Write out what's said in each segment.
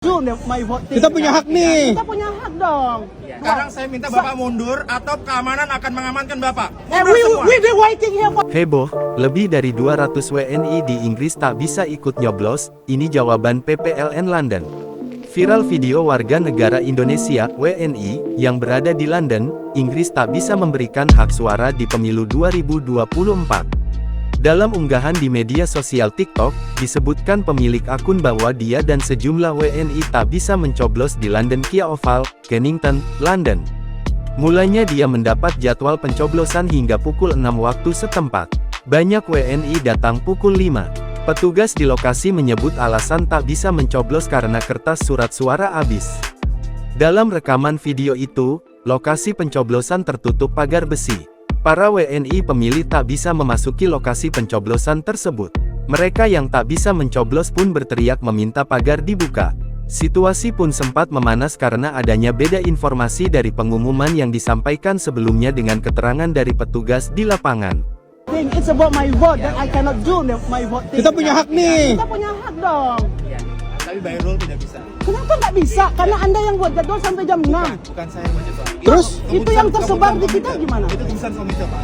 Kita punya hak nih. Kita punya hak dong. Sekarang saya minta Bapak mundur atau keamanan akan mengamankan Bapak. We waiting here for... Heboh, lebih dari 200 WNI di Inggris tak bisa ikut nyoblos, ini jawaban PPLN London. Viral video warga negara Indonesia, WNI, yang berada di London, Inggris tak bisa memberikan hak suara di pemilu 2024. Dalam unggahan di media sosial TikTok, disebutkan pemilik akun bahwa dia dan sejumlah WNI tak bisa mencoblos di London Kia Oval, Kennington, London. Mulanya dia mendapat jadwal pencoblosan hingga pukul 6 waktu setempat. Banyak WNI datang pukul 5. Petugas di lokasi menyebut alasan tak bisa mencoblos karena kertas surat suara habis. Dalam rekaman video itu, lokasi pencoblosan tertutup pagar besi. Para WNI pemilih tak bisa memasuki lokasi pencoblosan tersebut. Mereka yang tak bisa mencoblos pun berteriak meminta pagar dibuka. Situasi pun sempat memanas karena adanya beda informasi dari pengumuman yang disampaikan sebelumnya dengan keterangan dari petugas di lapangan. It's about my vote that I cannot do my vote. Kita punya hak nih. Kita punya hak dong. Tapi by rule tidak bisa. Kenapa nggak bisa? Karena Anda yang buat jadwal sampai jam 6. Bukan saya yang menjadwal. Terus? Itu yang tersebar di kita gimana? Itu keputusan komite Pak.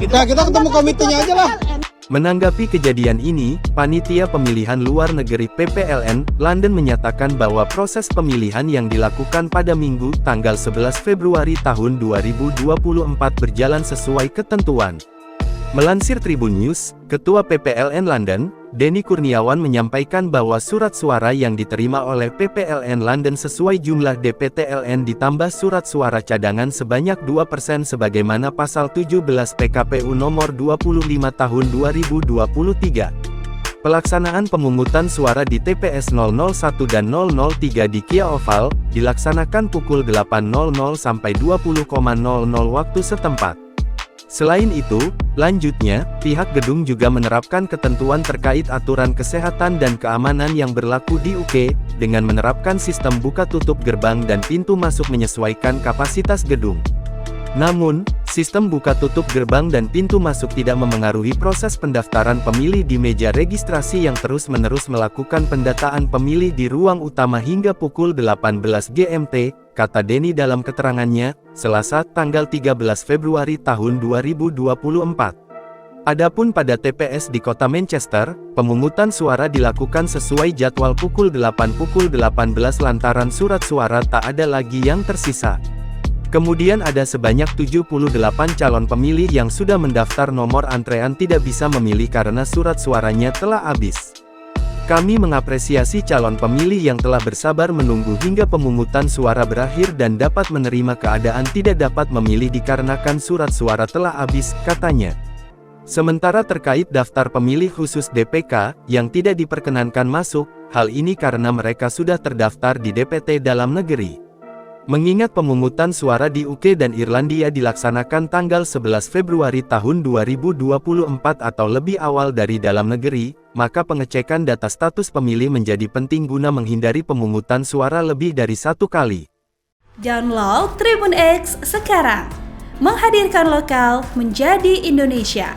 Nah, kita ketemu komitenya aja lah. Menanggapi kejadian ini, Panitia Pemilihan Luar Negeri PPLN, London menyatakan bahwa proses pemilihan yang dilakukan pada Minggu, tanggal 11 Februari tahun 2024 berjalan sesuai ketentuan. Melansir Tribun News, Ketua PPLN London, Denny Kurniawan menyampaikan bahwa surat suara yang diterima oleh PPLN London sesuai jumlah DPTLN ditambah surat suara cadangan sebanyak 2% sebagaimana pasal 17 PKPU nomor 25 tahun 2023. Pelaksanaan pemungutan suara di TPS 001 dan 003 di Kia Oval, dilaksanakan pukul 8.00 sampai 20.00 waktu setempat. Selain itu, lanjutnya, pihak gedung juga menerapkan ketentuan terkait aturan kesehatan dan keamanan yang berlaku di UK, dengan menerapkan sistem buka tutup gerbang dan pintu masuk menyesuaikan kapasitas gedung. Namun, sistem buka tutup gerbang dan pintu masuk tidak memengaruhi proses pendaftaran pemilih di meja registrasi yang terus-menerus melakukan pendataan pemilih di ruang utama hingga pukul 18 GMT, kata Denny dalam keterangannya, Selasa, tanggal 13 Februari tahun 2024. Adapun pada TPS di kota Manchester, pemungutan suara dilakukan sesuai jadwal pukul 18 lantaran surat suara tak ada lagi yang tersisa. Kemudian ada sebanyak 78 calon pemilih yang sudah mendaftar nomor antrean tidak bisa memilih karena surat suaranya telah habis. Kami mengapresiasi calon pemilih yang telah bersabar menunggu hingga pemungutan suara berakhir dan dapat menerima keadaan tidak dapat memilih dikarenakan surat suara telah habis, katanya. Sementara terkait daftar pemilih khusus DPK, yang tidak diperkenankan masuk, hal ini karena mereka sudah terdaftar di DPT dalam negeri. Mengingat pemungutan suara di UK dan Irlandia dilaksanakan tanggal 11 Februari tahun 2024 atau lebih awal dari dalam negeri, maka pengecekan data status pemilih menjadi penting guna menghindari pemungutan suara lebih dari satu kali. Download Tribun X sekarang, menghadirkan lokal menjadi Indonesia.